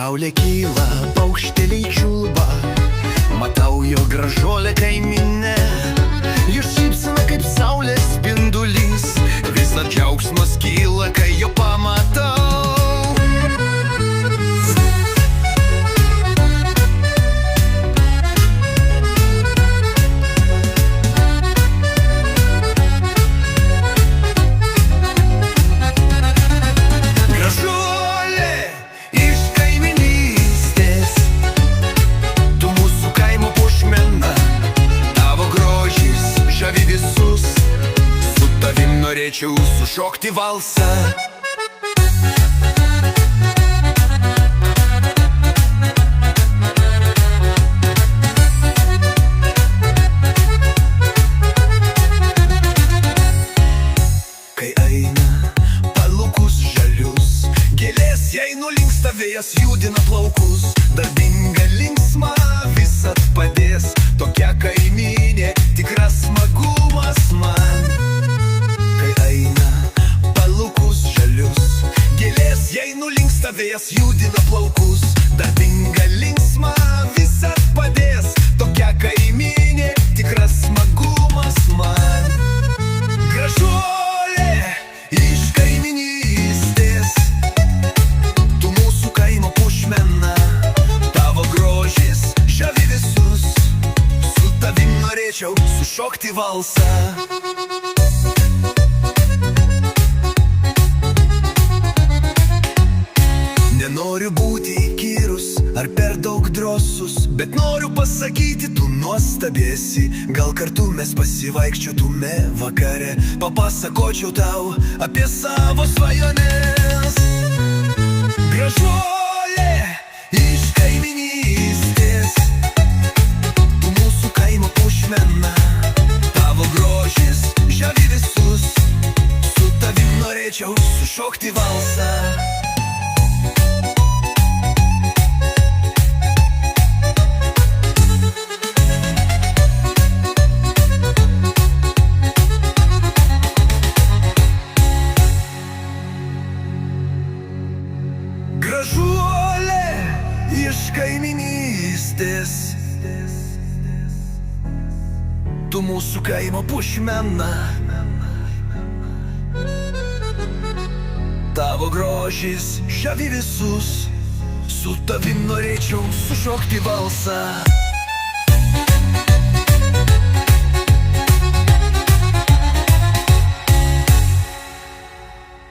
saulė kyla, paukšteliai čiulba, matau jo gražuolę kaiminę. Jos šypsena kaip saulės spindulys, visas džiaugsmas kyla, kai jo pamatau. Norėčiau sušokti valsą. Kai eina palūkus žalius, gėlės jai nulinksta, vėjas judina plaukus. Darbinga, linksma, visad padės, tokia kaimynė, tikras smagumas man. Vėjas judina plaukus, darbinga, linksma, visad padės, tokia kaimynė, tikras smagumas man. Gražuolė iš kaiminystės, tu mūsų kaimo pušmena, tavo grožis žavi visus, su tavim norėčiau sušokti valsą. Nenoriu būti įkyrus ar per daug drosus, bet noriu pasakyti, tu nuostabiesi. Gal kartu mes pasivaikščiotume vakare, papasakočiau tau apie savo svajones. Gražuolė iš kaiminystės, tu mūsų kaimo pušmena, tavo grožis žavi visus, su tavim norėčiau sušokti valsą. Gražuolė iš kaiminystės, tu mūsų kaimo pušmena, tavo grožis žavi visus, su tavim norėčiau sušokti valsą.